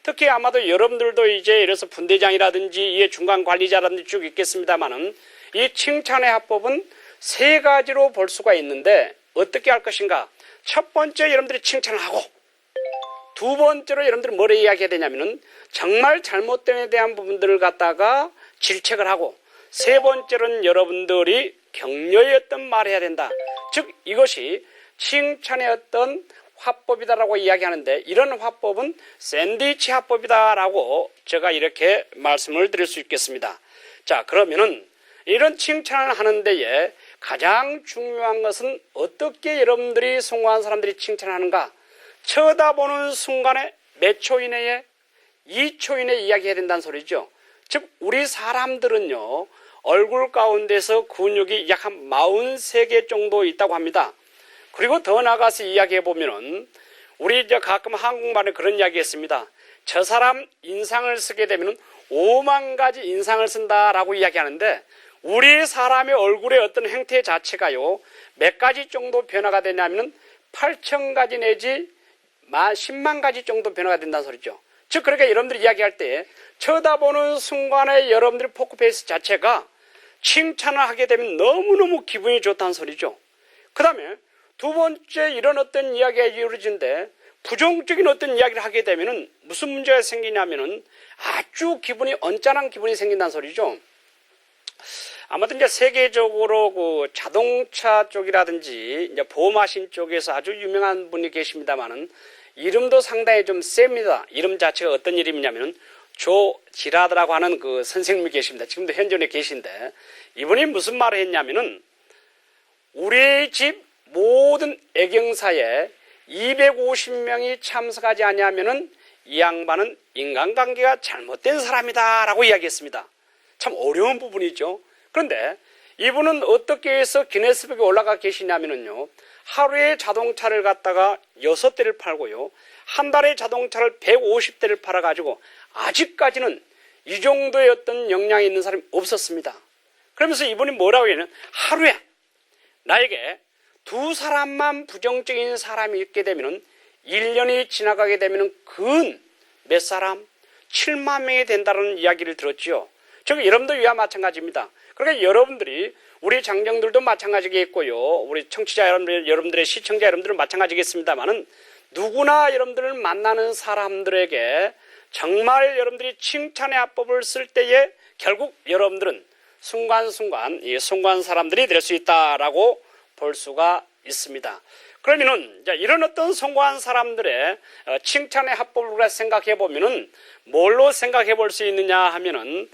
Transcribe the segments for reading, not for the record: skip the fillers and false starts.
특히 아마도 여러분들도 이제 이래서 분대장이라든지 이게 중간 관리자라든지 쭉 있겠습니다만은 이 칭찬의 합법은 세 가지로 볼 수가 있는데 어떻게 할 것인가? 첫 번째 여러분들이 칭찬을 하고 두 번째로 여러분들이 뭐를 이야기해야 되냐면은 정말 잘못됨에 대한 부분들을 갖다가 질책을 하고 세 번째로는 여러분들이 격려의 어떤 말을 해야 된다. 즉 이것이 칭찬의 어떤 화법이다라고 이야기하는데 이런 화법은 샌드위치 화법이다라고 제가 이렇게 말씀을 드릴 수 있겠습니다. 자, 그러면은 이런 칭찬을 하는 데에 가장 중요한 것은 어떻게 여러분들이 성공한 사람들이 칭찬하는가? 쳐다보는 순간에 몇 초 이내에 2초 이내에 이야기해야 된다는 소리죠. 즉 우리 사람들은요 얼굴 가운데서 근육이 약 한 43개 정도 있다고 합니다. 그리고 더 나가서 이야기해 보면은 우리 이제 가끔 한국말에 그런 이야기 했습니다. 저 사람 인상을 쓰게 되면은 5만 가지 인상을 쓴다라고 이야기하는데 우리 사람의 얼굴의 어떤 행태 자체가요 몇 가지 정도 변화가 되냐면은 8천 가지 내지 10만 가지 정도 변화가 된다는 소리죠. 즉 그러니까 여러분들이 이야기할 때 쳐다보는 순간에 여러분들의 포커페이스 자체가 칭찬을 하게 되면 너무너무 기분이 좋다는 소리죠. 그 다음에 두 번째 이런 어떤 이야기가 이루어지는데 부정적인 어떤 이야기를 하게 되면은 무슨 문제가 생기냐면은 아주 기분이 언짢은 기분이 생긴다는 소리죠. 아무튼 이제 세계적으로 그 자동차 쪽이라든지 이제 보험하신 쪽에서 아주 유명한 분이 계십니다만은 이름도 상당히 좀 셉니다. 이름 자체가 어떤 이름이냐면은 조 지라드라고 하는 그 선생님이 계십니다. 지금도 현존에 계신데 이분이 무슨 말을 했냐면은 우리 집 모든 애경사에 250명이 참석하지 않냐면은 이 양반은 인간관계가 잘못된 사람이다라고 이야기했습니다. 참 어려운 부분이죠. 그런데 이분은 어떻게 해서 기네스북에 올라가 계시냐면은요. 하루에 자동차를 갖다가 6대를 팔고요. 한 달에 자동차를 150대를 팔아가지고 아직까지는 이 정도의 어떤 역량이 있는 사람이 없었습니다. 그러면서 이분이 뭐라고 하냐면 하루에 나에게 두 사람만 부정적인 사람이 있게 되면은 1년이 지나가게 되면은 근 몇 사람? 7만 명이 된다는 이야기를 들었죠. 즉 여러분들 위와 마찬가지입니다. 그러니까 여러분들이 우리 장정들도 마찬가지겠고요. 우리 청취자 여러분들의 시청자 여러분들은 마찬가지겠습니다만은 누구나 여러분들을 만나는 사람들에게 정말 여러분들이 칭찬의 합법을 쓸 때에 결국 여러분들은 순간순간 이 송구한 사람들이 될 수 있다라고 볼 수가 있습니다. 그러면은 이런 어떤 성공한 사람들의 칭찬의 합법을 생각해 보면은 뭘로 생각해 볼 수 있느냐 하면은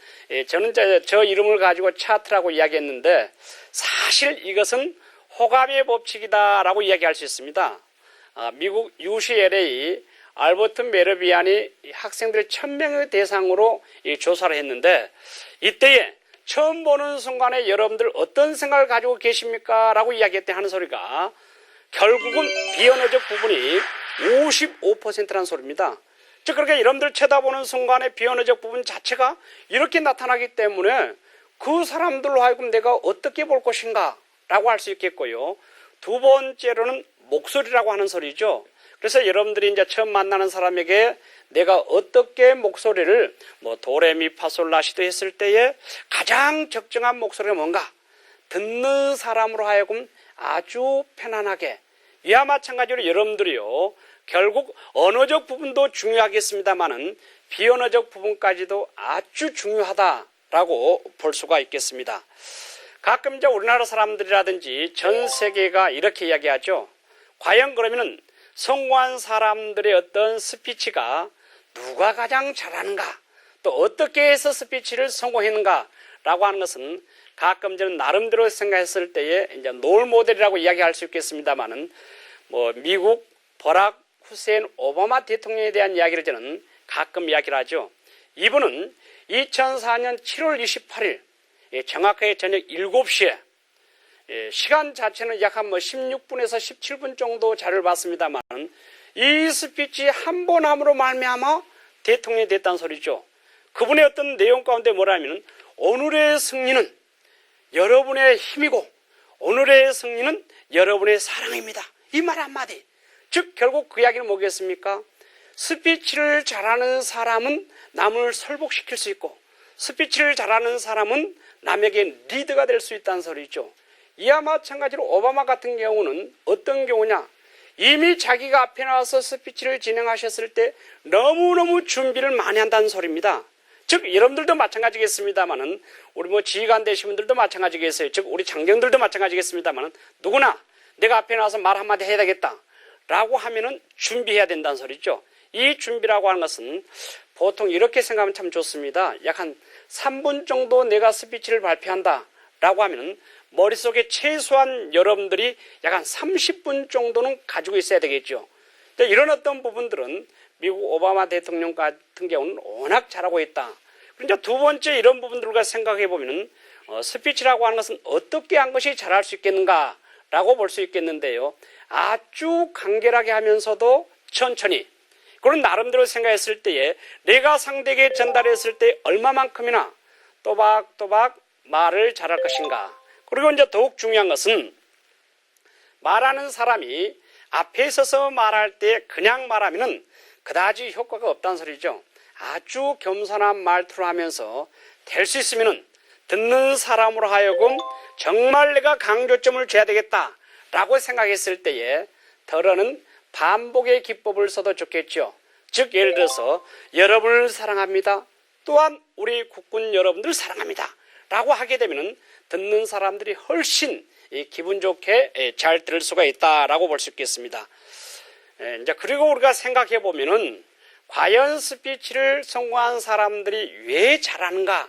저는 저 이름을 가지고 차트라고 이야기했는데 사실 이것은 호감의 법칙이다라고 이야기할 수 있습니다. 미국 UCLA 알버트 메르비안이 학생들 1000명의 대상으로 조사를 했는데 이때에 처음 보는 순간에 여러분들 어떤 생각을 가지고 계십니까? 라고 이야기했대 하는 소리가 결국은 비언어적 부분이 55%라는 소리입니다. 즉 그렇게 여러분들 쳐다보는 순간에 비언어적 부분 자체가 이렇게 나타나기 때문에 그 사람들로 하여금 내가 어떻게 볼 것인가 라고 할 수 있겠고요. 두 번째로는 목소리라고 하는 소리죠. 그래서 여러분들이 이제 처음 만나는 사람에게 내가 어떻게 목소리를 도레미파솔라시도 했을 때에 가장 적정한 목소리가 뭔가 듣는 사람으로 하여금 아주 편안하게 이와 마찬가지로 여러분들이요 결국 언어적 부분도 중요하겠습니다만은 비언어적 부분까지도 아주 중요하다라고 볼 수가 있겠습니다. 가끔 이제 우리나라 사람들이라든지 전 세계가 이렇게 이야기하죠. 과연 그러면은 성공한 사람들의 어떤 스피치가 누가 가장 잘하는가 또 어떻게 해서 스피치를 성공했는가 라고 하는 것은 가끔 저는 나름대로 생각했을 때에 이제 롤 모델이라고 이야기할 수 있겠습니다만은 미국 버락 후세인 오바마 대통령에 대한 이야기를 저는 가끔 이야기를 하죠. 이분은 2004년 7월 28일 정확하게 저녁 7시에 시간 자체는 약 한 16분에서 17분 정도 자료를 봤습니다만 이 스피치 한 번 함으로 말미암아 대통령이 됐다는 소리죠. 그분의 어떤 내용 가운데 뭐라면 오늘의 승리는 여러분의 힘이고 오늘의 승리는 여러분의 사랑입니다. 이 말 한마디. 즉 결국 그 이야기는 뭐겠습니까? 스피치를 잘하는 사람은 남을 설복시킬 수 있고 스피치를 잘하는 사람은 남에게 리더가 될 수 있다는 소리죠. 이와 마찬가지로 오바마 같은 경우는 어떤 경우냐, 이미 자기가 앞에 나와서 스피치를 진행하셨을 때 너무너무 준비를 많이 한다는 소리입니다. 즉 여러분들도 마찬가지겠습니다만은 우리 지휘관 되신 분들도 마찬가지겠어요. 즉 우리 장병들도 마찬가지겠습니다만은 누구나 내가 앞에 나와서 말 한마디 해야 되겠다 라고 하면은 준비해야 된다는 소리죠. 이 준비라고 하는 것은 보통 이렇게 생각하면 참 좋습니다. 약 한 3분 정도 내가 스피치를 발표한다 라고 하면은 머릿속에 최소한 여러분들이 약 한 30분 정도는 가지고 있어야 되겠죠. 이런 어떤 부분들은 미국 오바마 대통령 같은 경우는 워낙 잘하고 있다. 그런데 두 번째 이런 부분들과 생각해 보면은 스피치라고 하는 것은 어떻게 한 것이 잘할 수 있겠는가라고 볼 수 있겠는데요. 아주 간결하게 하면서도 천천히 그런 나름대로 생각했을 때에 내가 상대에게 전달했을 때 얼마만큼이나 또박또박 말을 잘할 것인가. 그리고 이제 더욱 중요한 것은 말하는 사람이 앞에 서서 말할 때 그냥 말하면은 그다지 효과가 없다는 소리죠. 아주 겸손한 말투를 하면서 될 수 있으면은 듣는 사람으로 하여금 정말 내가 강조점을 줘야 되겠다라고 생각했을 때에 덜어는 반복의 기법을 써도 좋겠죠. 즉 예를 들어서 여러분을 사랑합니다. 또한 우리 국군 여러분들 사랑합니다. 라고 하게 되면은 듣는 사람들이 훨씬 기분 좋게 잘 들을 수가 있다라고 볼 수 있겠습니다. 이제 그리고 우리가 생각해 보면은 과연 스피치를 성공한 사람들이 왜 잘하는가?